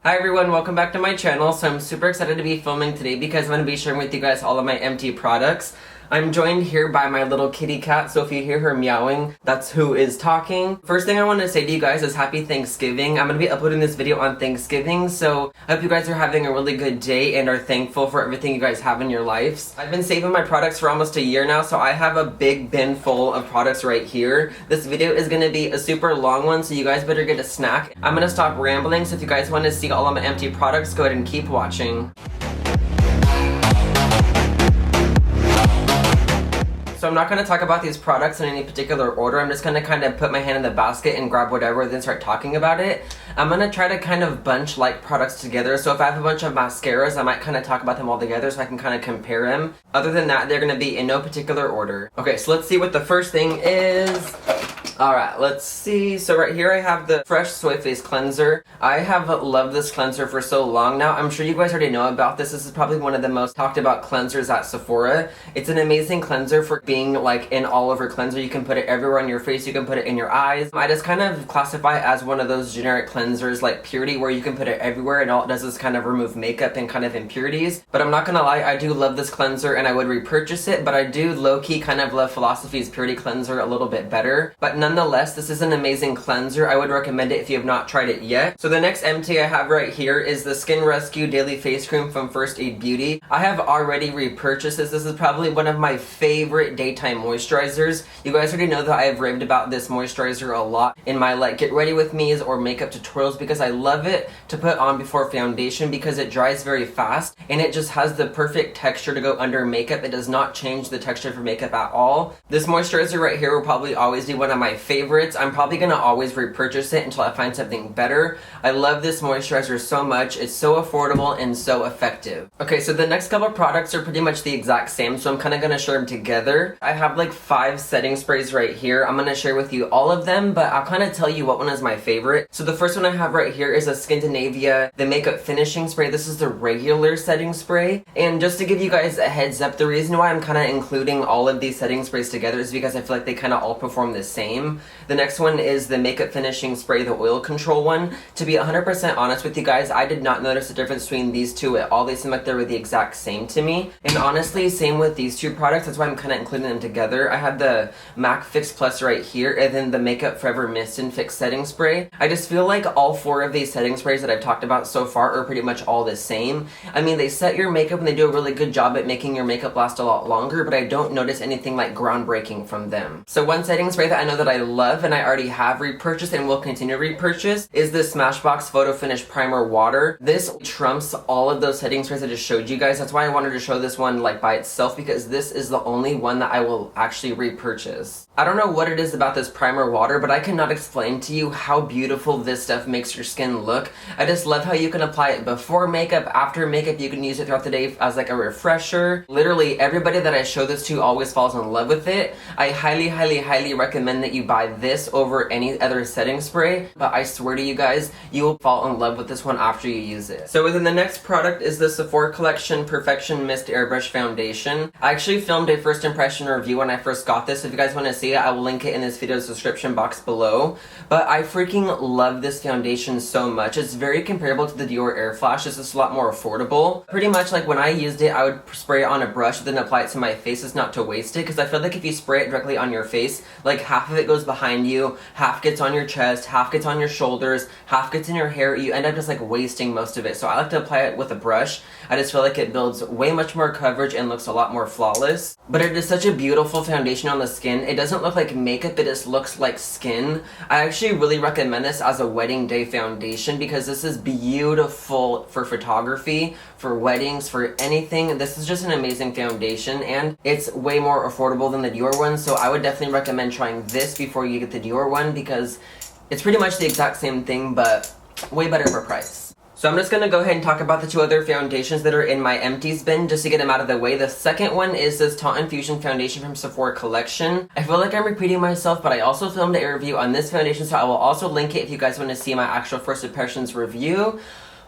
Hi everyone, welcome back to my channel. So I'm super excited to be filming today because I'm going to be sharing with you guys all of my empty products. I'm joined here by my little kitty cat, so if you hear her meowing, that's who is talking. First thing I want to say to you guys is happy Thanksgiving. I'm going to be uploading this video on Thanksgiving, so I hope you guys are having a really good day and are thankful for everything you guys have in your lives. I've been saving my products for almost a year now, so I have a big bin full of products right here. This video is going to be a super long one, so you guys better get a snack. I'm going to stop rambling, so if you guys want to see all of my empty products, go ahead and keep watching. So I'm not going to talk about these products in any particular order. I'm just going to kind of put my hand in the basket and grab whatever, then start talking about it. I'm going to try to kind of bunch like products together. So if I have a bunch of mascaras, I might kind of talk about them all together so I can kind of compare them. Other than that, they're going to be in no particular order. Okay, so let's see what the first thing is. Alright, let's see. So right here I have the Fresh Soy Face Cleanser. I have loved this cleanser for so long now. I'm sure you guys already know about this. This is probably one of the most talked about cleansers at Sephora. It's an amazing cleanser for being like an all-over cleanser. You can put it everywhere on your face. You can put it in your eyes. I just kind of classify it as one of those generic cleansers like Purity where you can put it everywhere and all it does is kind of remove makeup and kind of impurities. But I'm not gonna lie, I do love this cleanser and I would repurchase it, but I do low-key kind of love Philosophy's Purity Cleanser a little bit better. But nonetheless, this is an amazing cleanser. I would recommend it if you have not tried it yet. So the next empty I have right here is the Skin Rescue Daily Face Cream from First Aid Beauty. I have already repurchased this. This is probably one of my favorite daytime moisturizers. You guys already know that I have raved about this moisturizer a lot in my like get ready with me's or makeup tutorials because I love it to put on before foundation because it dries very fast and it just has the perfect texture to go under makeup. It does not change the texture for makeup at all. This moisturizer right here will probably always be one of my favorites. I'm probably going to always repurchase it until I find something better. I love this moisturizer so much. It's so affordable and so effective. Okay, so the next couple products are pretty much the exact same, so I'm kind of going to share them together. I have like 5 setting sprays right here. I'm going to share with you all of them, but I'll kind of tell you what one is my favorite. So the first one I have right here is a Skindinavia, the Makeup Finishing Spray. This is the regular setting spray. And just to give you guys a heads up, the reason why I'm kind of including all of these setting sprays together is because I feel like they kind of all perform the same. The next one is the Makeup Finishing Spray, the oil control one. To be 100% honest with you guys, I did not notice the difference between these two at all. They seem like they were the exact same to me. And honestly, same with these two products. That's why I'm kind of including them together. I have the MAC Fix Plus right here, and then the Makeup Forever Mist and Fix Setting Spray. I just feel like all 4 of these setting sprays that I've talked about so far are pretty much all the same. I mean, they set your makeup and they do a really good job at making your makeup last a lot longer, but I don't notice anything like groundbreaking from them. So one setting spray that I know that I love and I already have repurchased and will continue to repurchase is the Smashbox Photo Finish Primer Water. This trumps all of those setting sprays I just showed you guys. That's why I wanted to show this one like by itself because this is the only one that I will actually repurchase. I don't know what it is about this primer water, but I cannot explain to you how beautiful this stuff makes your skin look. I just love how you can apply it before makeup, after makeup. You can use it throughout the day as like a refresher. Literally everybody that I show this to always falls in love with it. I highly recommend that you buy this over any other setting spray, but I swear to you guys, you will fall in love with this one after you use it. So within the next product is the Sephora Collection Perfection Mist Airbrush Foundation. I actually filmed a first impression review when I first got this. If you guys want to see it, I will link it in this video's description box below. But I freaking love this foundation so much. It's very comparable to the Dior Air Flash. It's just a lot more affordable. Pretty much like when I used it, I would spray it on a brush, then apply it to my face just not to waste it, because I feel like if you spray it directly on your face, like half of it goes behind you, half gets on your chest, half gets on your shoulders, half gets in your hair. You end up just like wasting most of it. So I like to apply it with a brush. I just feel like it builds way much more coverage and looks a lot more flawless. But it is such a beautiful foundation on the skin. It doesn't look like makeup, it just looks like skin. I actually really recommend this as a wedding day foundation because this is beautiful for photography, for weddings, for anything. This is just an amazing foundation and it's way more affordable than the Dior one, so I would definitely recommend trying this before you get the Dior one because it's pretty much the exact same thing but way better for price. So I'm just going to go ahead and talk about the 2 other foundations that are in my empties bin just to get them out of the way. The second one is this Taunt Infusion Foundation from Sephora Collection. I feel like I'm repeating myself, but I also filmed a review on this foundation, so I will also link it if you guys want to see my actual first impressions review.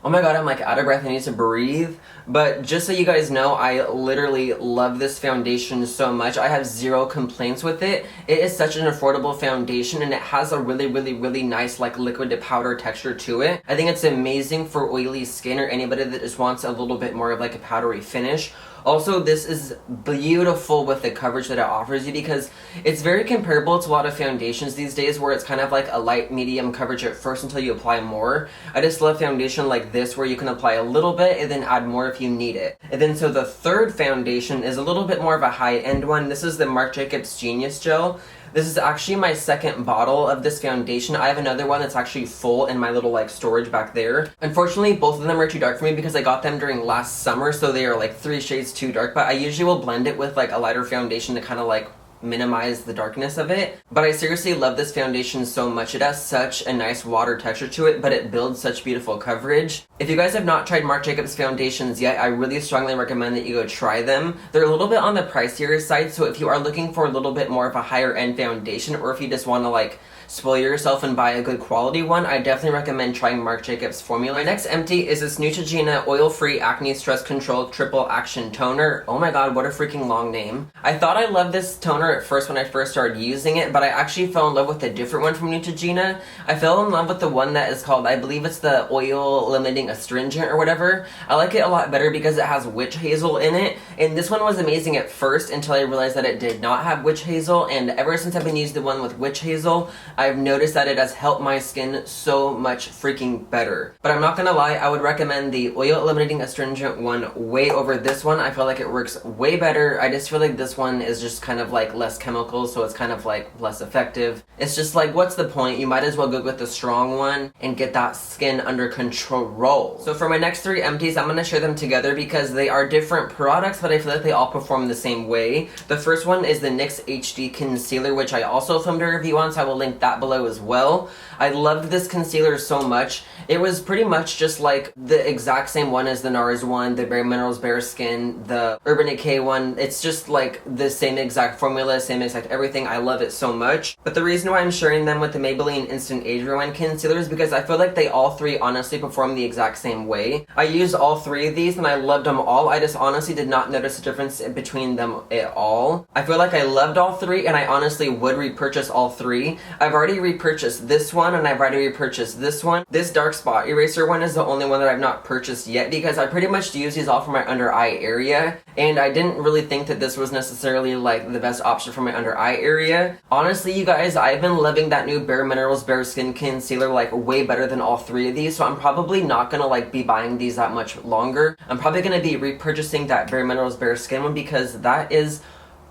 Oh my god, I'm like out of breath, I need to breathe. But just so you guys know, I literally love this foundation so much. I have zero complaints with it. It is such an affordable foundation and it has a really nice like liquid to powder texture to it. I think it's amazing for oily skin or anybody that just wants a little bit more of like a powdery finish. Also, this is beautiful with the coverage that it offers you because it's very comparable to a lot of foundations these days where it's kind of like a light medium coverage at first until you apply more. I just love foundation like this where you can apply a little bit and then add more if you need it. And then so the third foundation is a little bit more of a high-end one. This is the Marc Jacobs Genius Gel. This is actually my second bottle of this foundation. I have another one that's actually full in my little like storage back there. Unfortunately, both of them are too dark for me because I got them during last summer, so they are like 3 shades too dark, but I usually will blend it with like a lighter foundation to kind of like minimize the darkness of it. But I seriously love this foundation so much. It has such a nice water texture to it, but it builds such beautiful coverage. If you guys have not tried Marc Jacobs foundations yet, I really strongly recommend that you go try them. They're a little bit on the pricier side, so if you are looking for a little bit more of a higher end foundation, or if you just want to like spoil yourself and buy a good quality one, I definitely recommend trying Marc Jacobs formula. My next empty is this Neutrogena Oil-Free Acne Stress Control Triple Action Toner. Oh my god, what a freaking long name. I thought I loved this toner at first when I first started using it, but I actually fell in love with a different one from Neutrogena. I fell in love with the one that is called, I believe it's the Oil Eliminating Astringent or whatever. I like it a lot better because it has witch hazel in it, and this one was amazing at first until I realized that it did not have witch hazel, and ever since I've been using the one with witch hazel, I've noticed that it has helped my skin so much freaking better. But I'm not gonna lie, I would recommend the Oil Eliminating Astringent one way over this one. I feel like it works way better. I just feel like this one is just kind of like less chemicals, so it's kind of like less effective. It's just like, what's the point? You might as well go with the strong one and get that skin under control. So for my next 3 empties, I'm gonna share them together because they are different products, but I feel like they all perform the same way. The first one is the NYX HD Concealer, which I also filmed a review on, so I will link that below as well. I loved this concealer so much. It was pretty much just like the exact same one as the NARS one, the Bare Minerals Bare Skin, the Urban Decay one. It's just like the same exact formula, same exact everything. I love it so much. But the reason why I'm sharing them with the Maybelline Instant Age Rewind concealer is because I feel like they all 3 honestly perform the exact same way. I used all 3 of these and I loved them all. I just honestly did not notice a difference between them at all. I feel like I loved all 3 and I honestly would repurchase all 3. I've already repurchased this one and I've already repurchased this one. This dark spot eraser one is the only one that I've not purchased yet because I pretty much use these all for my under eye area, and I didn't really think that this was necessarily like the best option for my under eye area. Honestly, you guys, I've been loving that new Bare Minerals Bare Skin concealer like way better than all 3 of these, so I'm probably not gonna like be buying these that much longer. I'm probably gonna be repurchasing that Bare Minerals Bare Skin one because that is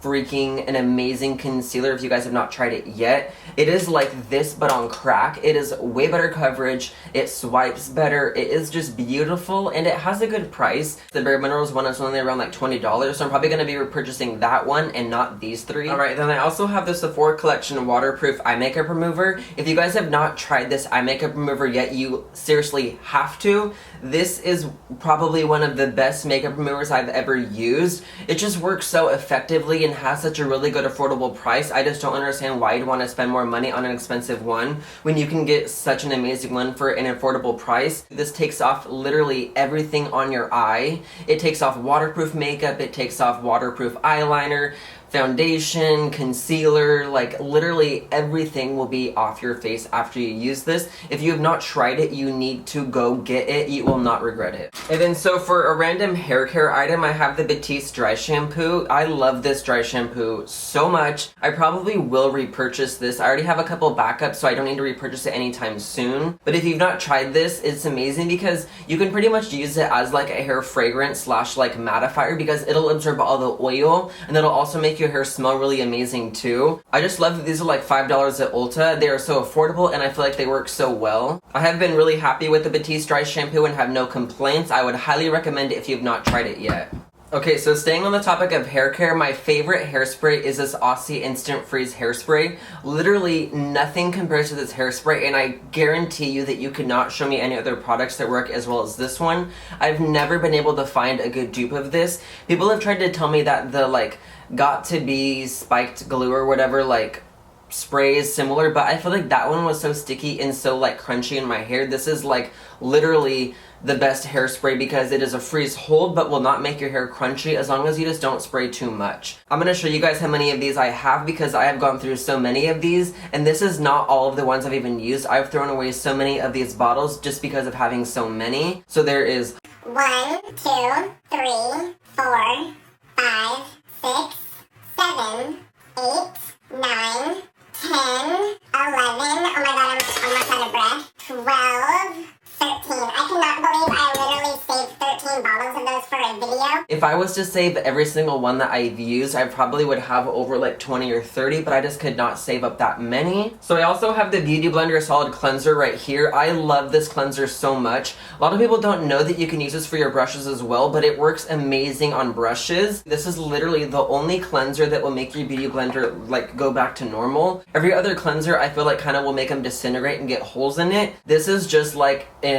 freaking an amazing concealer if you guys have not tried it yet. It is like this but on crack. It is way better coverage, it swipes better, it is just beautiful, and it has a good price. The Bare Minerals one is only around like $20, so I'm probably going to be repurchasing that one and not these 3. Alright, then I also have the Sephora Collection Waterproof Eye Makeup Remover. If you guys have not tried this eye makeup remover yet, you seriously have to. This is probably one of the best makeup removers I've ever used. It just works so effectively and has such a really good affordable price. I just don't understand why you'd want to spend more money on an expensive one when you can get such an amazing one for an affordable price. This takes off literally everything on your eye. It takes off waterproof makeup, it takes off waterproof eyeliner, foundation, concealer, like literally everything will be off your face after you use this. If you have not tried it, you need to go get it. You will not regret it. And then so for a random hair care item, I have the Batiste dry shampoo. I love this dry shampoo so much. I probably will repurchase this. I already have a couple backups, so I don't need to repurchase it anytime soon. But if you've not tried this, it's amazing because you can pretty much use it as like a hair fragrance slash like mattifier because it'll absorb all the oil and it'll also make your hair smell really amazing too. I just love that these are like $5 at Ulta. They are so affordable and I feel like they work so well. I have been really happy with the Batiste dry shampoo and have no complaints. I would highly recommend it if you've not tried it yet. Okay, so staying on the topic of hair care, my favorite hairspray is this Aussie Instant Freeze hairspray. Literally nothing compares to this hairspray, and I guarantee you that you could not show me any other products that work as well as this one. I've never been able to find a good dupe of this. People have tried to tell me that the like got to be spiked glue or whatever like sprays similar, but I feel like that one was so sticky and so like crunchy in my hair. This is like literally the best hairspray because it is a freeze hold but will not make your hair crunchy as long as you just don't spray too much. I'm going to show you guys how many of these I have because I have gone through so many of these, and this is not all of the ones I've even used. I've thrown away so many of these bottles just because of having so many. So there is 1, 2, 3, 4, 5, 6, 7, 8, 9, 10, 11, oh my god, I'm almost out of breath, 12, 13. I cannot believe I literally saved 13 bottles of those for a video. If I was to save every single one that I've used, I probably would have over like 20 or 30, but I just could not save up that many. So I also have the Beauty Blender Solid Cleanser right here. I love this cleanser so much. A lot of people don't know that you can use this for your brushes as well, but it works amazing on brushes. This is literally the only cleanser that will make your Beauty Blender like go back to normal. Every other cleanser I feel like kind of will make them disintegrate and get holes in it. This is just like a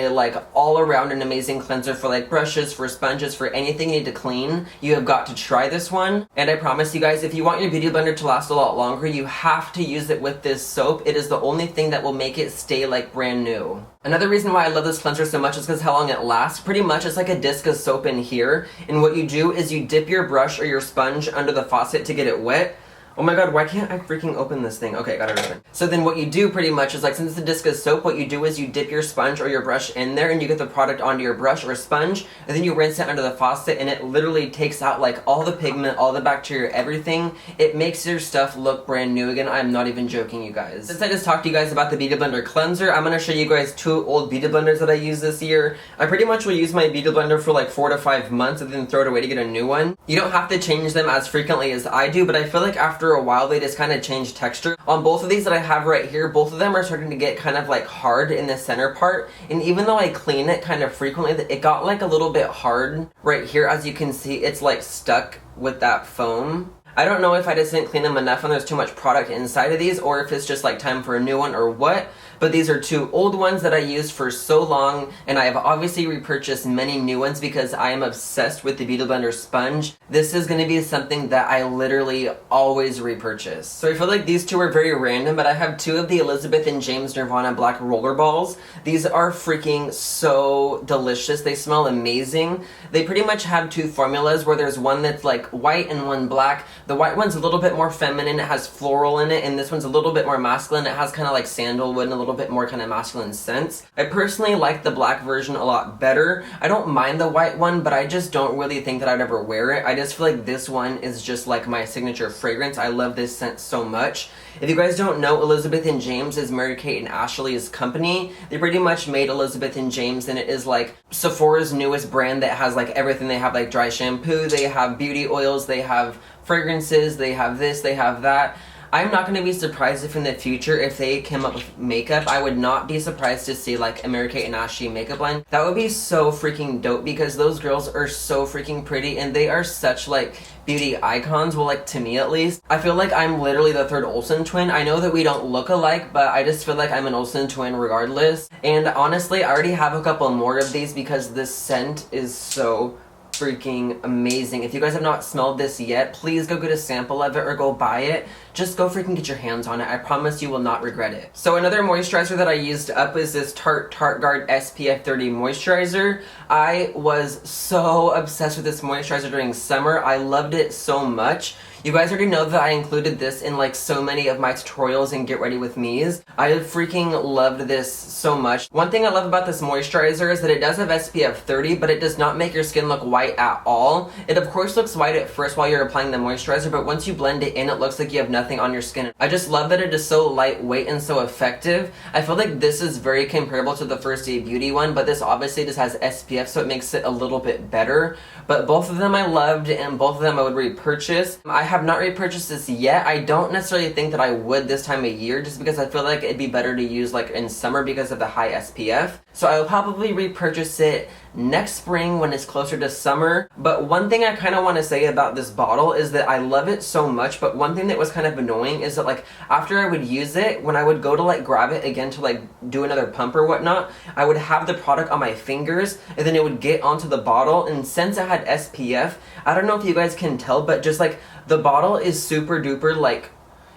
all around an amazing cleanser for like brushes, for sponges, for anything you need to clean. You have got to try this one. And I promise you guys, if you want your Beauty Blender to last a lot longer, you have to use it with this soap. It is the only thing that will make it stay like brand new. Another reason why I love this cleanser so much is because how long it lasts. Pretty much it's like a disc of soap in here, and what you do is you dip your brush or your sponge under the faucet to get it wet. Oh my god, why can't I freaking open this thing? Okay, got it open. So then what you do pretty much is like, since it's a disc of soap, what you do is you dip your sponge or your brush in there and you get the product onto your brush or sponge, and then you rinse it under the faucet, and it literally takes out like all the pigment, all the bacteria, everything. It makes your stuff look brand new again. I'm not even joking, you guys. Since I just talked to you guys about the Beauty Blender cleanser, I'm gonna show you guys 2 old Beauty Blenders that I used this year. I pretty much will use my Beauty Blender for like 4 to 5 months and then throw it away to get a new one. You don't have to change them as frequently as I do, but I feel like after a while they just kind of change texture. On both of these that I have right here, both of them are starting to get kind of like hard in the center part, and even though I clean it kind of frequently, it got like a little bit hard right here. As you can see, it's like stuck with that foam. I don't know if I just didn't clean them enough and there's too much product inside of these, or if it's just like time for a new one or what, but these are 2 old ones that I used for so long, and I have obviously repurchased many new ones because I am obsessed with the Beauty Blender sponge. This is going to be something that I literally always repurchase. So I feel like these 2 are very random, but I have 2 of the Elizabeth and James Nirvana Black Roller Balls. These are freaking so delicious. They smell amazing. They pretty much have 2 formulas where there's one that's like white and one black. The white one's a little bit more feminine, it has floral in it, and this one's a little bit more masculine. It has kind of like sandalwood and a little bit more kind of masculine scents. I personally like the black version a lot better. I don't mind the white one, but I just don't really think that I'd ever wear it. I just feel like this one is just like my signature fragrance. I love this scent so much. If you guys don't know, Elizabeth and James is Mary-Kate and Ashley's company. They pretty much made Elizabeth and James, and it is like Sephora's newest brand that has like everything. They have like dry shampoo, they have beauty oils, they have fragrances, they have this, they have that. I'm not going to be surprised if in the future, if they came up with makeup, I would not be surprised to see like a Mary-Kate and Ashley makeup line. That would be so freaking dope because those girls are so freaking pretty and they are such like beauty icons, well like to me at least. I feel like I'm literally the 3rd Olsen twin. I know that we don't look alike, but I just feel like I'm an Olsen twin regardless. And honestly, I already have a couple more of these because this scent is so freaking amazing. If you guys have not smelled this yet, please go get a sample of it or go buy it. Just go freaking get your hands on it. I promise you will not regret it. So another moisturizer that I used up is this Tarte Guard SPF 30 moisturizer. I was so obsessed with this moisturizer during summer. I loved it so much. You guys already know that I included this in like so many of my tutorials and get ready with me's. I freaking loved this so much. One thing I love about this moisturizer is that it does have SPF 30, but it does not make your skin look white at all. It of course looks white at first while you're applying the moisturizer, but once you blend it in, it looks like you have nothing on your skin. I just love that it is so lightweight and so effective. I feel like this is very comparable to the First Day Beauty one, but this obviously just has SPF, so it makes it a little bit better. But both of them I loved, and both of them I would repurchase. I have not repurchased this yet. I don't necessarily think that I would this time of year, just because I feel like it'd be better to use like in summer because of the high SPF. So I will probably repurchase it next spring when it's closer to summer. But one thing I kind of want to say about this bottle is that I love it so much, but one thing that was kind of annoying is that like after I would use it, when I would go to like grab it again to like do another pump or whatnot, I would have the product on my fingers and then it would get onto the bottle, and since it had SPF, I don't know if you guys can tell, but just like the bottle is super duper like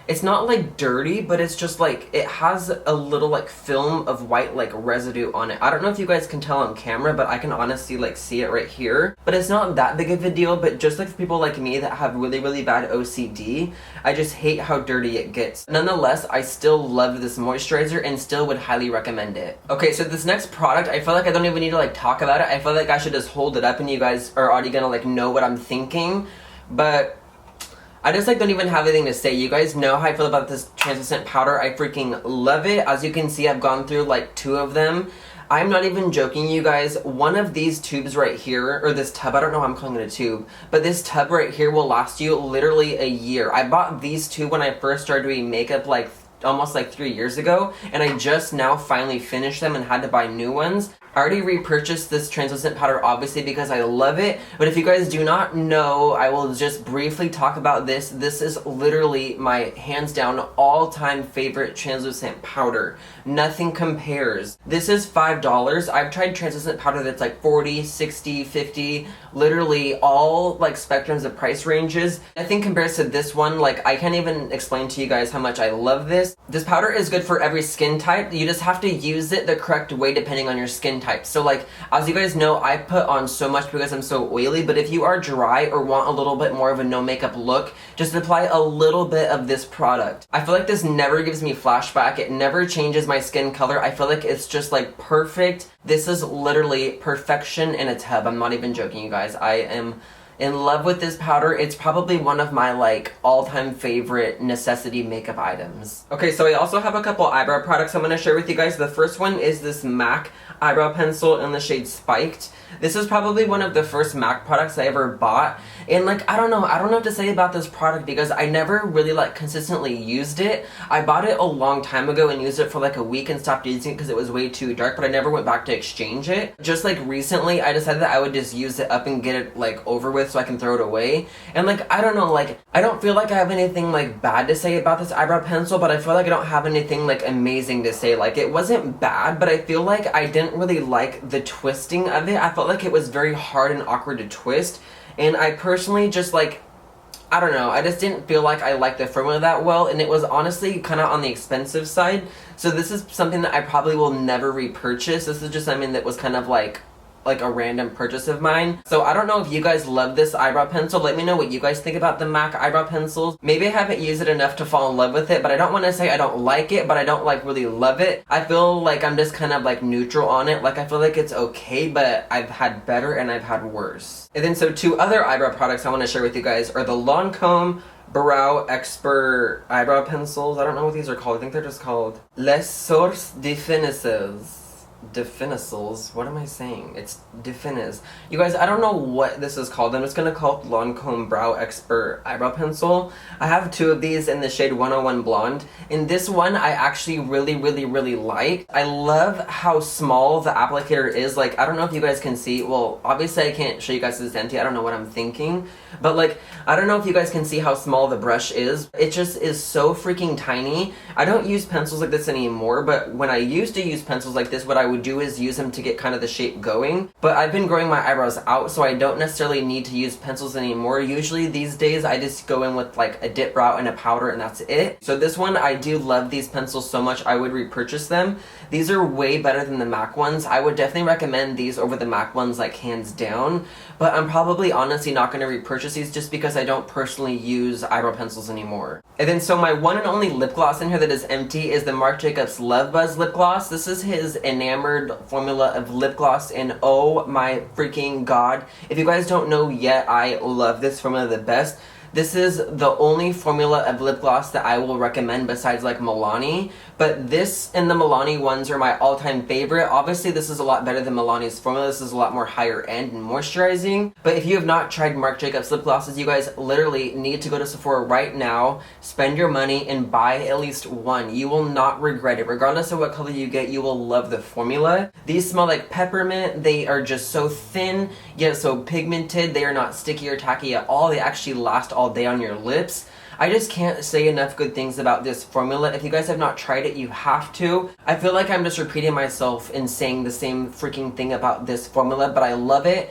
it's not like dirty, but it's just like, it has a little like film of white like residue on it. I don't know if you guys can tell on camera, but I can honestly like see it right here. But it's not that big of a deal, but just like for people like me that have really, really bad OCD, I just hate how dirty it gets. Nonetheless, I still love this moisturizer and still would highly recommend it. Okay, so this next product, I feel like I don't even need to like talk about it. I feel like I should just hold it up and you guys are already gonna like know what I'm thinking. But I just like don't even have anything to say. You guys know how I feel about this translucent powder. I freaking love it. As you can see, I've gone through like 2 of them. I'm not even joking, you guys. One of these tubes right here, or this tub, I don't know why I'm calling it a tube, but this tub right here will last you literally a year. I bought these 2 when I first started doing makeup like almost like 3 years ago, and I just now finally finished them and had to buy new ones. I already repurchased this translucent powder obviously because I love it, but if you guys do not know, I will just briefly talk about this. This is literally my hands down all-time favorite translucent powder. Nothing compares. This is $5. I've tried translucent powder that's like 40, 60, 50, literally all like spectrums of price ranges. Nothing compares to this one. Like, I can't even explain to you guys how much I love this. This powder is good for every skin type. You just have to use it the correct way depending on your skin type. So like, as you guys know, I put on so much because I'm so oily, but if you are dry or want a little bit more of a no makeup look, just apply a little bit of this product. I feel like this never gives me flashback. It never changes my skin color. I feel like it's just like perfect. This is literally perfection in a tub. I'm not even joking, you guys. I am in love with this powder. It's probably one of my like all-time favorite necessity makeup items. Okay, so I also have a couple eyebrow products I'm going to share with you guys. The first one is this MAC eyebrow pencil in the shade Spiked. This is probably one of the first MAC products I ever bought, and like, I don't know what to say about this product because I never really like consistently used it. I bought it a long time ago and used it for like a week and stopped using it because it was way too dark, but I never went back to exchange it. Just like recently, I decided that I would just use it up and get it like over with so I can throw it away. And like, I don't know, like, I don't feel like I have anything like bad to say about this eyebrow pencil, but I feel like I don't have anything like amazing to say. Like, it wasn't bad, but I feel like I didn't really like the twisting of it. I felt like it was very hard and awkward to twist, and I personally just like, I don't know, I just didn't feel like I liked the formula that well, and it was honestly kind of on the expensive side. So this is something that I probably will never repurchase. This is just something that was kind of like a random purchase of mine. So I don't know if you guys love this eyebrow pencil. Let me know what you guys think about the MAC eyebrow pencils. Maybe I haven't used it enough to fall in love with it, but I don't want to say I don't like it, but I don't like really love it. I feel like I'm just kind of like neutral on it. Like, I feel like it's okay, but I've had better and I've had worse. And then so 2 other eyebrow products I want to share with you guys are the Lancome Brow Expert eyebrow pencils. I don't know what these are called. I think they're just called Les Sources Définises. Definisals. What am I saying? It's Definis. You guys, I don't know what this is called. I'm just gonna call it Lancome Brow Expert Eyebrow Pencil. I have 2 of these in the shade 101 Blonde. And this one I actually really like. I love how small the applicator is. Like, I don't know if you guys can see. Well, obviously I can't show you guys this empty. I don't know what I'm thinking. But like, I don't know if you guys can see how small the brush is. It just is so freaking tiny. I don't use pencils like this anymore, but when I used to use pencils like this, what I would do is use them to get kind of the shape going. But I've been growing my eyebrows out, so I don't necessarily need to use pencils anymore. Usually these days I just go in with like a dip brow and a powder and that's it. So this one, I do love these pencils so much I would repurchase them. These are way better than the MAC ones. I would definitely recommend these over the MAC ones, like hands down. But I'm probably honestly not going to repurchase these just because I don't personally use eyebrow pencils anymore. And then so my one and only lip gloss in here that is empty is the Marc Jacobs Love Buzz lip gloss. This is his enamored formula of lip gloss, and oh my freaking god. If you guys don't know yet, I love this formula the best. This is the only formula of lip gloss that I will recommend besides like Milani, but this and the Milani ones are my all-time favorite. Obviously this is a lot better than Milani's formula. This is a lot more higher end and moisturizing, but if you have not tried Marc Jacobs lip glosses, you guys literally need to go to Sephora right now, spend your money, and buy at least one. You will not regret it. Regardless of what color you get, you will love the formula. These smell like peppermint. They are just so thin, yet so pigmented. They are not sticky or tacky at all. They actually last all day on your lips. I just can't say enough good things about this formula. If you guys have not tried it, you have to. I feel like I'm just repeating myself and saying the same freaking thing about this formula, but I love it.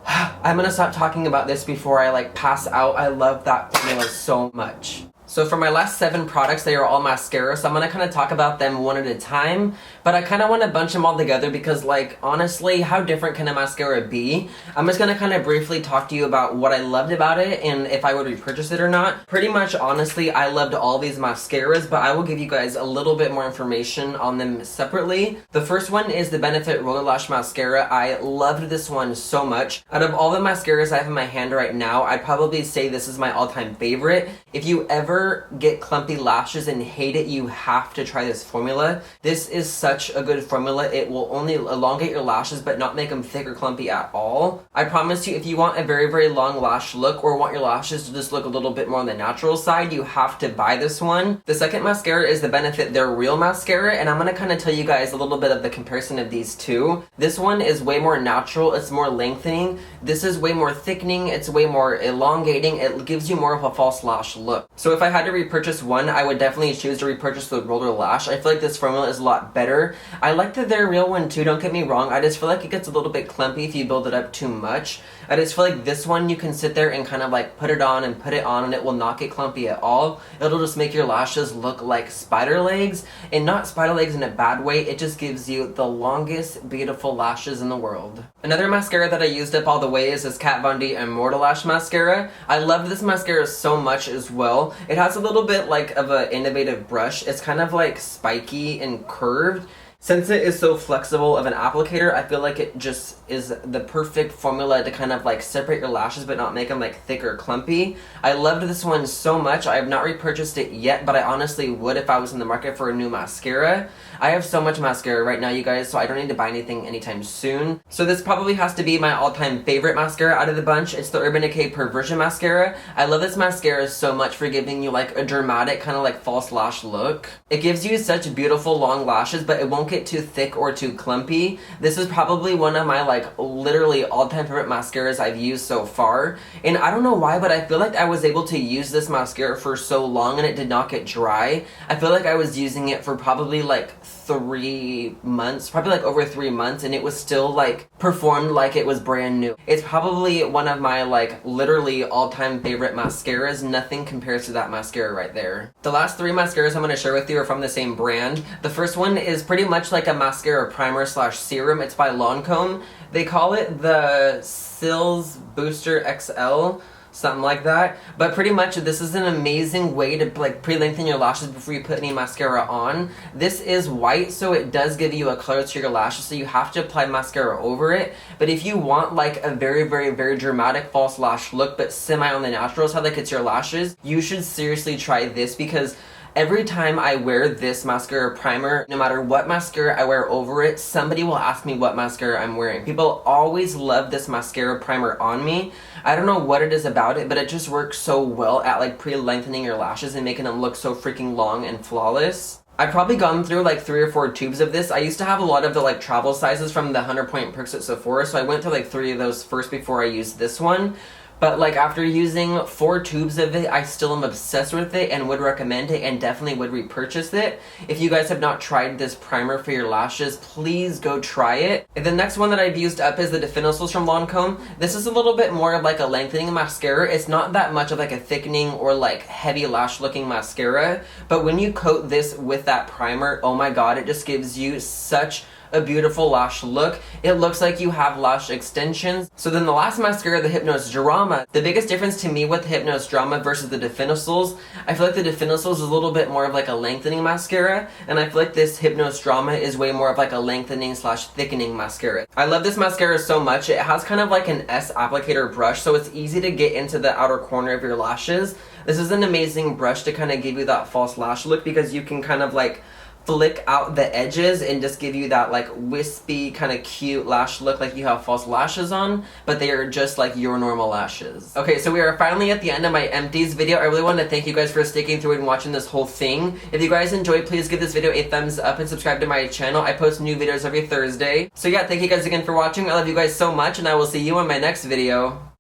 I'm gonna stop talking about this before I like pass out. I love that formula so much. So for my last 7 products, they are all mascara, so I'm gonna kind of talk about them one at a time, but I kind of want to bunch them all together because, like, honestly, how different can a mascara be? I'm just gonna kind of briefly talk to you about what I loved about it and if I would repurchase it or not. Pretty much, honestly, I loved all these mascaras, but I will give you guys a little bit more information on them separately. The first one is the Benefit Roller Lash Mascara. I loved this one so much. Out of all the mascaras I have in my hand right now, I'd probably say this is my all-time favorite. If you ever get clumpy lashes and hate it, you have to try this formula. This is such a good formula. It will only elongate your lashes but not make them thick or clumpy at all. I promise you, if you want a very, very long lash look or want your lashes to just look a little bit more on the natural side, you have to buy this one. The second mascara is the Benefit They're Real Mascara, and I'm going to kind of tell you guys a little bit of the comparison of these two. This one is way more natural. It's more lengthening. This is way more thickening. It's way more elongating. It gives you more of a false lash look. So if I had to repurchase one, I would definitely choose to repurchase the Roller Lash. I feel like this formula is a lot better. I like the They're Real one too, don't get me wrong. I just feel like it gets a little bit clumpy if you build it up too much. I just feel like this one you can sit there and kind of like put it on and it will not get clumpy at all. It'll just make your lashes look like spider legs, and not spider legs in a bad way. It just gives you the longest beautiful lashes in the world. Another mascara that I used up all the way is this Kat Von D Immortal Lash Mascara. I love this mascara so much as well. It has a little bit like of an innovative brush. It's kind of like spiky and curved. Since it is so flexible of an applicator, I feel like it just is the perfect formula to kind of like separate your lashes but not make them like thick or clumpy. I loved this one so much. I have not repurchased it yet, but I honestly would if I was in the market for a new mascara. I have so much mascara right now, you guys, so I don't need to buy anything anytime soon. So this probably has to be my all-time favorite mascara out of the bunch. It's the Urban Decay Perversion Mascara. I love this mascara so much for giving you like a dramatic kind of like false lash look. It gives you such beautiful long lashes, but it won't get too thick or too clumpy. This is probably one of my like literally all-time favorite mascaras I've used so far, and I don't know why, but I feel like I was able to use this mascara for so long and it did not get dry. I feel like I was using it for probably like 3 months, probably like over 3 months, and it was still like performed like it was brand new. It's probably one of my like literally all-time favorite mascaras. Nothing compares to that mascara right there. The last 3 mascaras I'm going to share with you are from the same brand. The first one is pretty much like a mascara primer slash serum. It's by Lancome. They call it the Cils Booster XL, something like that. But pretty much this is an amazing way to like pre-lengthen your lashes before you put any mascara on. This is white, so it does give you a color to your lashes, so you have to apply mascara over it. But if you want like a very, very, very dramatic false lash look but semi on the natural side like it's your lashes, you should seriously try this, because every time I wear this mascara primer, no matter what mascara I wear over it, somebody will ask me what mascara I'm wearing. People always love this mascara primer on me. I don't know what it is about it, but it just works so well at like pre-lengthening your lashes and making them look so freaking long and flawless. I've probably gone through like 3 or 4 tubes of this. I used to have a lot of the like travel sizes from the 100 Point Perks at Sephora, so I went through like 3 of those first before I used this one. But like after using 4 tubes of it, I still am obsessed with it and would recommend it and definitely would repurchase it. If you guys have not tried this primer for your lashes, please go try it. And the next one that I've used up is the Definicils from Lancome. This is a little bit more of like a lengthening mascara. It's not that much of like a thickening or like heavy lash looking mascara. But when you coat this with that primer, oh my god, it just gives you such a beautiful lash look. It looks like you have lash extensions. So then the last mascara, the Hypnose Drama. The biggest difference to me with the Hypnose Drama versus the Definicils, I feel like the Definicils is a little bit more of like a lengthening mascara, and I feel like this Hypnose Drama is way more of like a lengthening slash thickening mascara. I love this mascara so much. It has kind of like an S applicator brush, so it's easy to get into the outer corner of your lashes. This is an amazing brush to kind of give you that false lash look, because you can kind of like flick out the edges and just give you that like wispy kind of cute lash look like you have false lashes on, but they are just like your normal lashes. Okay, so we are finally at the end of my Empties video. I really want to thank you guys for sticking through and watching this whole thing. If you guys enjoyed, please give this video a thumbs up and subscribe to my channel. I post new videos every Thursday. So yeah, thank you guys again for watching. I love you guys so much, and I will see you in my next video.